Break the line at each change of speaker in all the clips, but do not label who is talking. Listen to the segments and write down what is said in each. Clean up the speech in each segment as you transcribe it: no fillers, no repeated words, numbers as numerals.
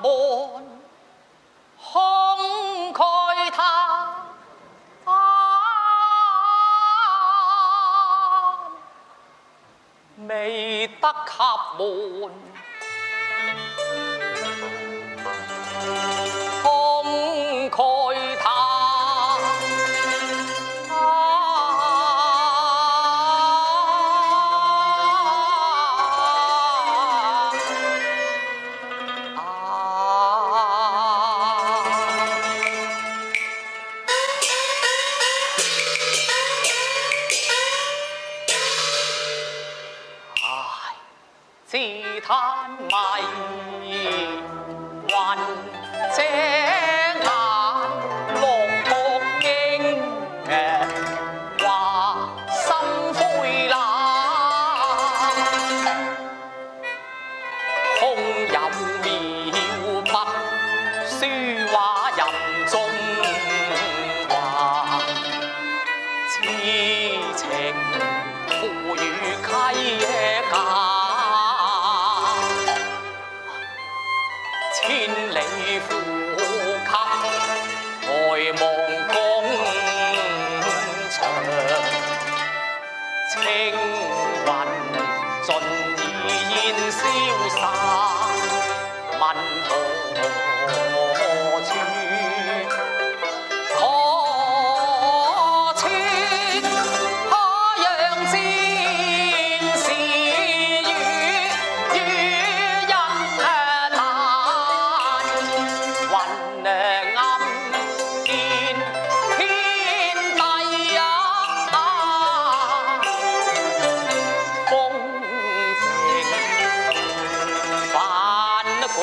門空蓋他，未得合門空蓋他。自嘆迷魂這眼綠目英，話心灰冷，空有描筆書畫任中華，痴情付與溪澗。千里呼吸，呆望宮牆，青雲盡已煙消散，問何處？何處？可讓戰士與人難？雲暗見天地風情反過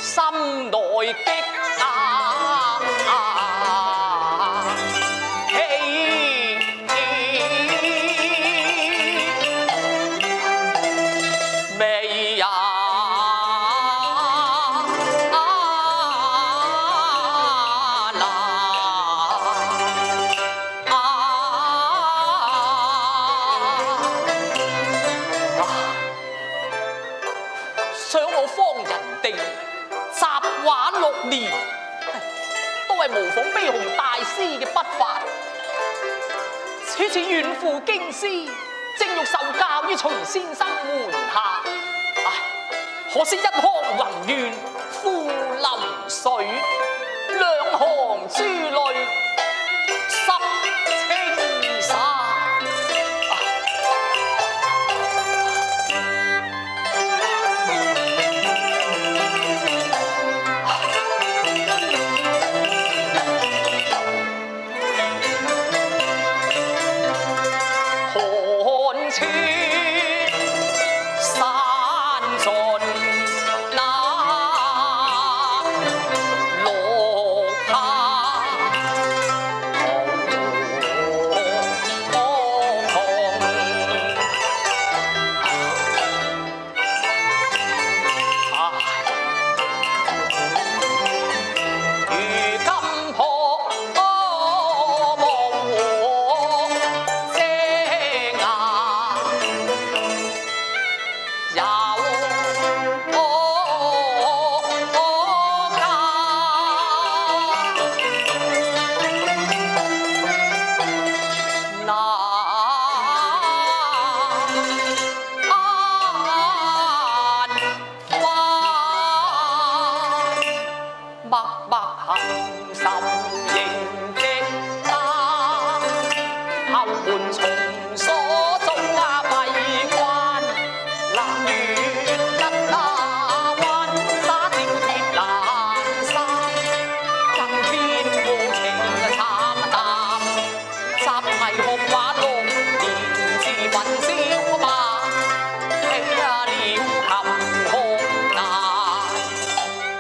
心內的未呀想我方人哋習畫6年，都係模仿悲鴻大師嘅筆法。此次遠赴京師，正欲受教於徐先生門下，可惜一腔宏願付流水，兩行珠淚濕青衫。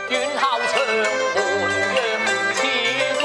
遠校長門若似風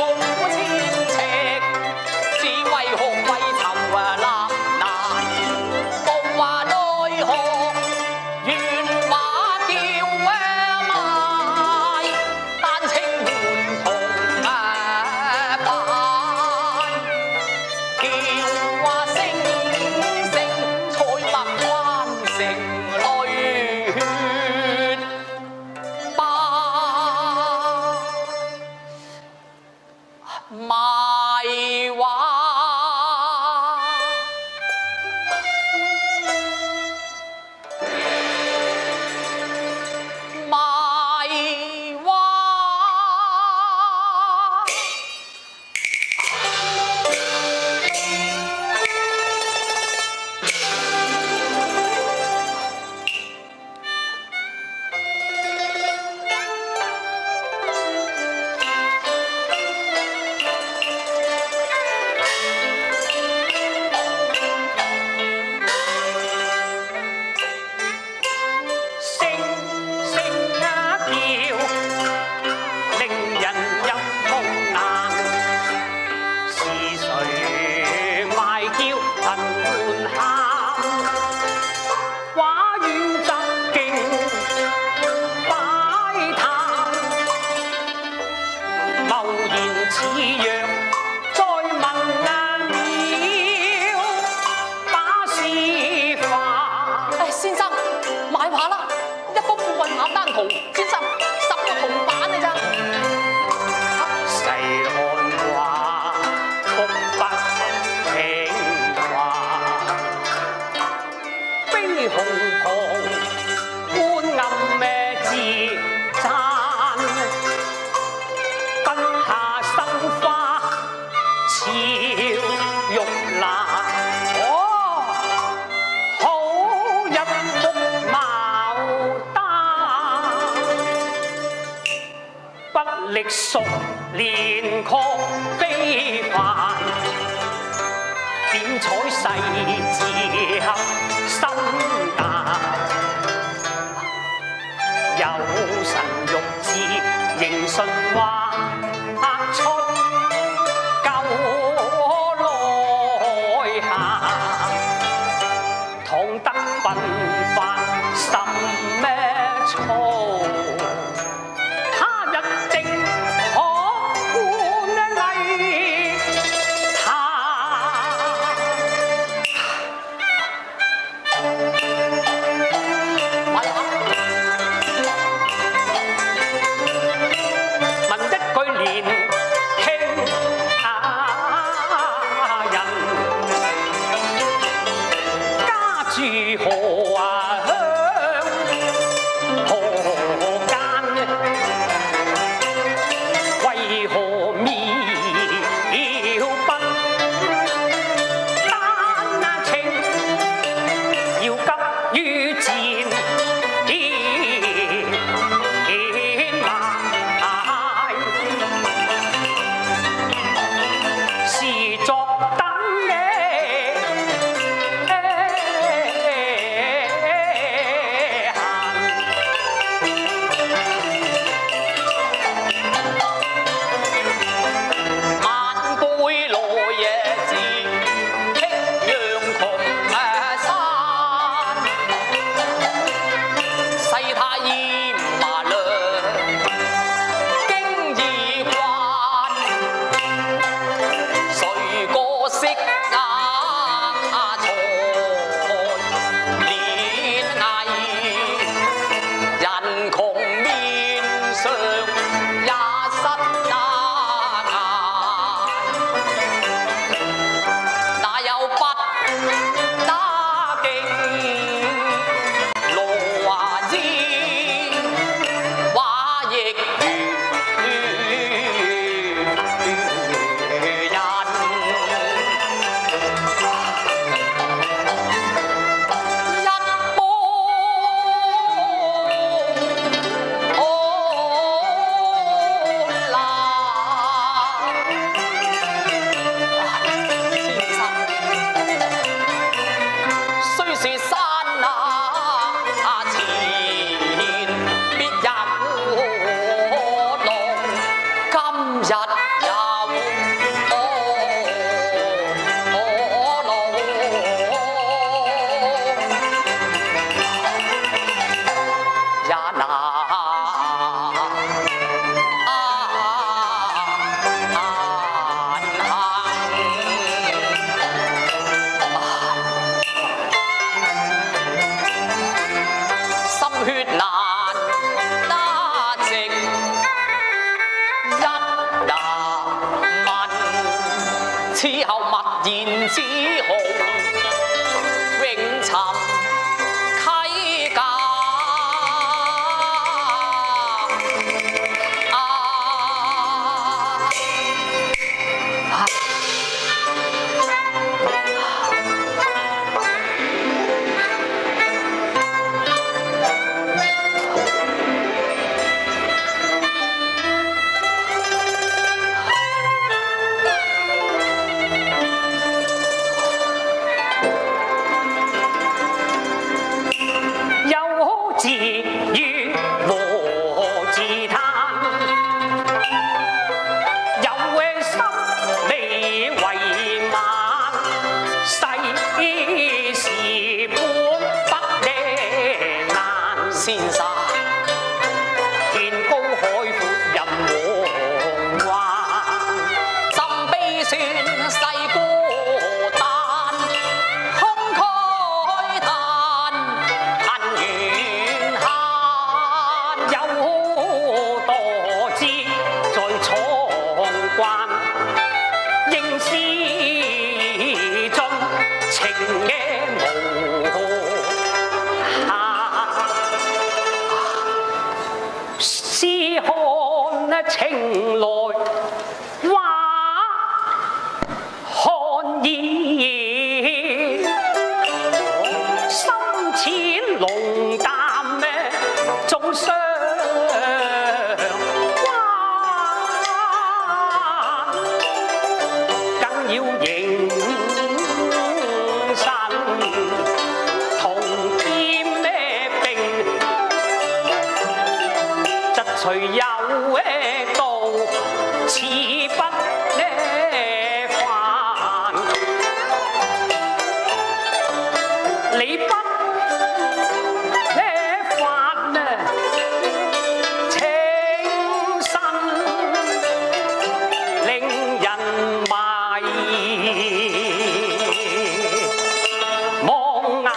似若再問了把詩化。
先生買畫啦，一幅富運牡丹圖，先生10個銅板嘅咋？
細看畫，曲不平滑，悲鴻旁觀暗咩自讚，筆下生花俏玉蘭。哦，好一幅牡丹，不力熟練確非凡，點彩細緻合心淡，有神玉字迎順畫出舊內涵，倘得奮發甚咩粗，他日定可觀藝壇。
買啦！
問一句年輕人，家住何鄉何間？為何描筆單情要急於戰？是作等嘅
晚杯來夜字，夕陽同山，世態厭麻涼，經已慣。誰個識雅才練藝，人窮面上也失那顏，哪有不打勁羅華煙，畫亦如人。一般啦，先生，雖是山前必有龍，今日有龍，也難心血難得直，一問此後默然自豪，永尋溪澗。
看情來話看意，深淺濃淡咩總相關，更要認神同兼咩並，則隨有道似不呢凡，你不呢凡呢情深令人迷，望眼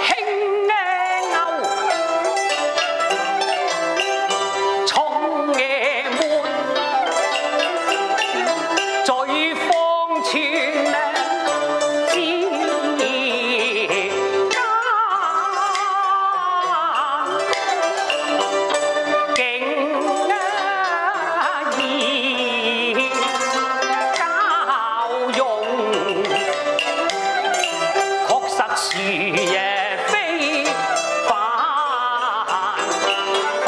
輕勾重夜悶，在芳村之間，竟易交用，確實是也非凡凡，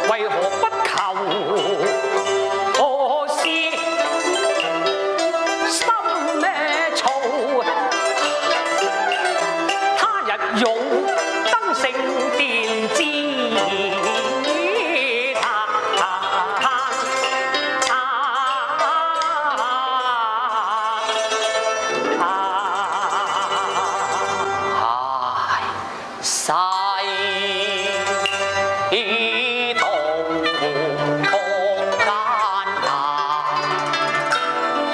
為何不求何事心呢燥？他日勇登聖殿之
世道空艱難，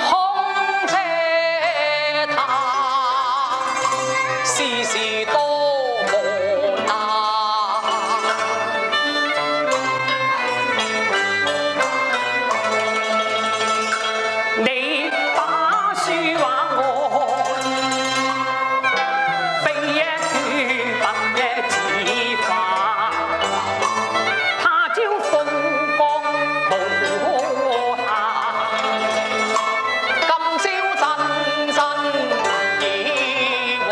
空嗟嘆，事事多磨難。
你把書話我，非一段不一字化，他朝風光無暇，
今朝真真已還。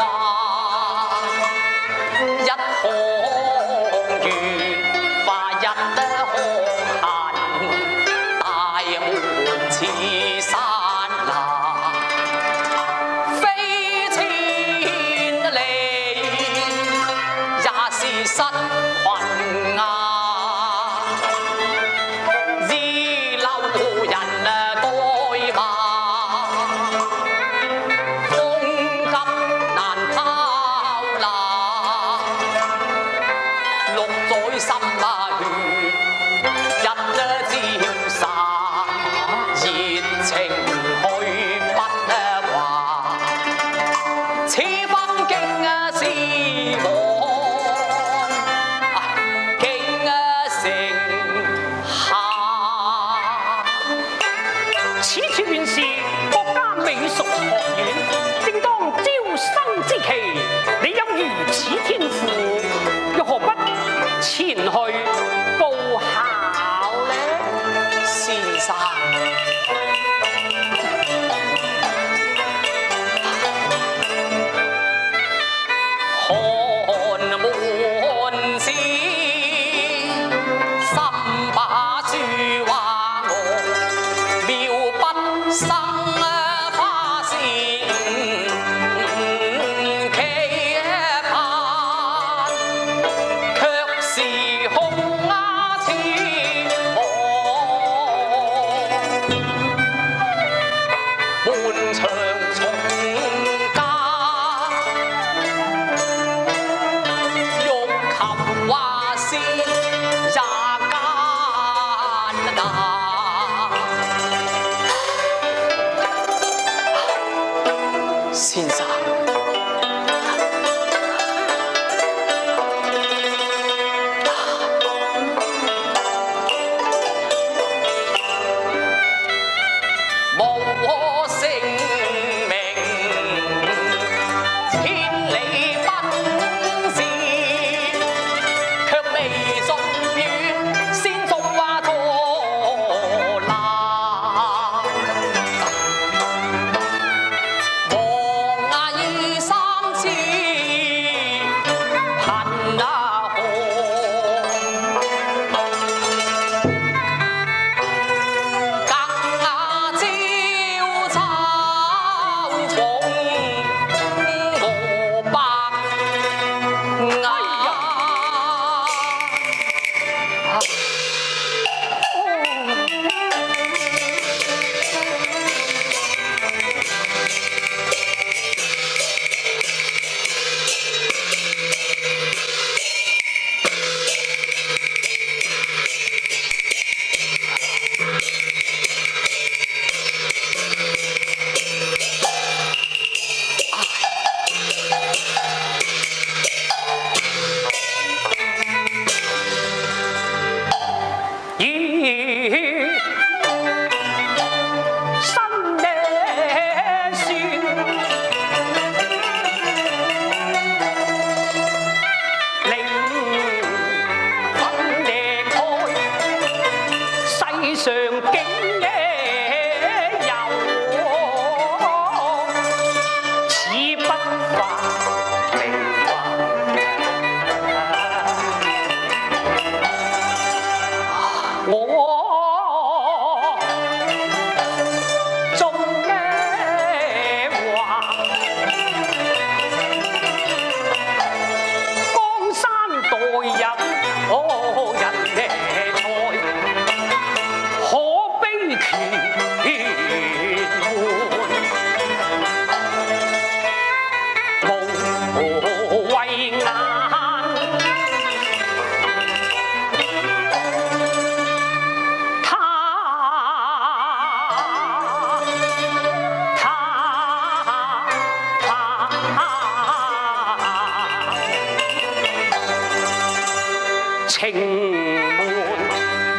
情門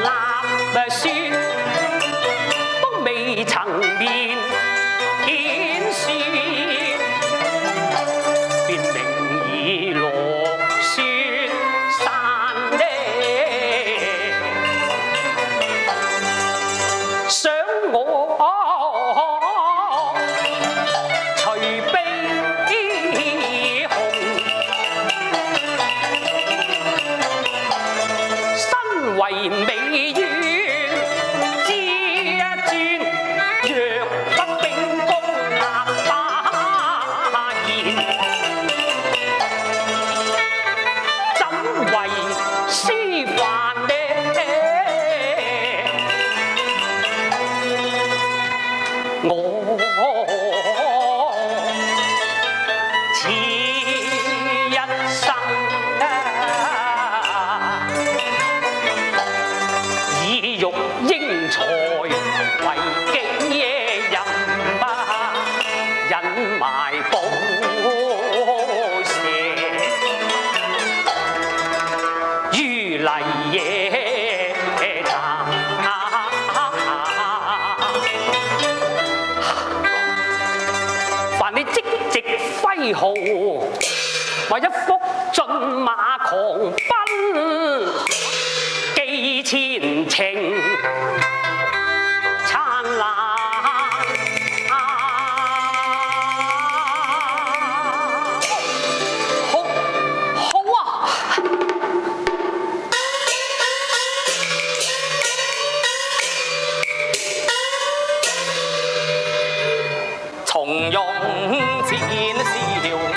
立雪都未曾面書，便明已落雪山呢。想我隨悲紅，身為美願知一轉，若不秉公立法言，怎為師範呢？我此一生以育英才為己任，隱埋寶石於泥野潭。凡你積夕揮毫，為一幅駿馬狂奔，寄前程燦爛。
好啊！從容展笑顏，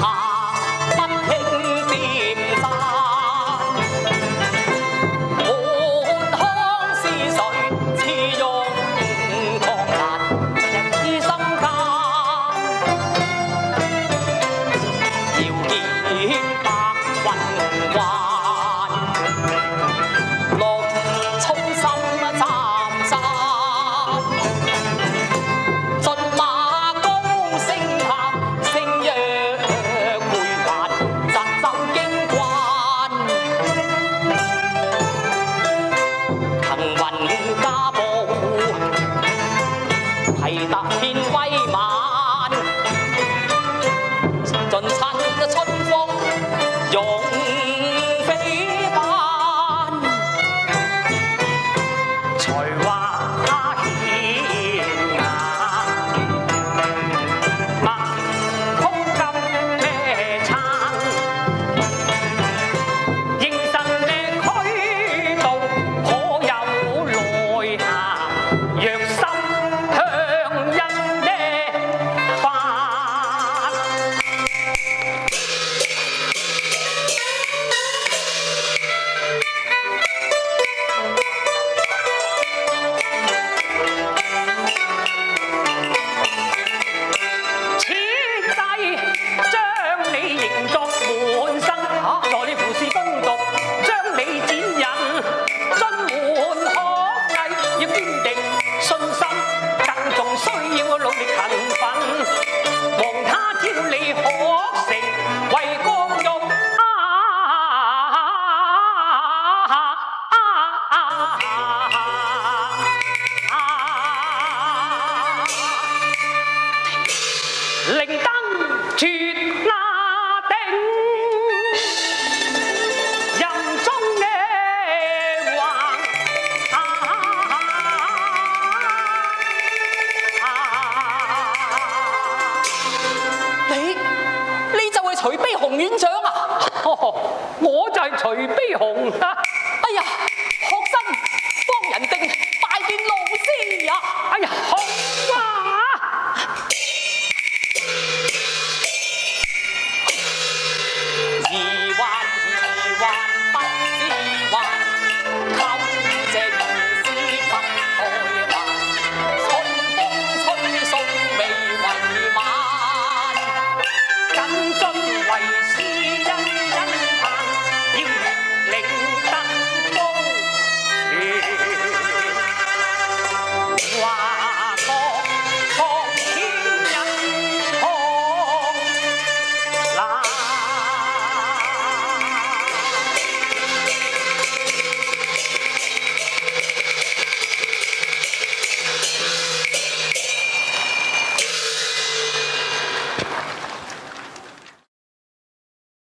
下不輕掂山。
靈燈絕那定，人中嘅話
你就係徐悲鴻院長啊？
我就係徐悲鴻啊！
哎呀，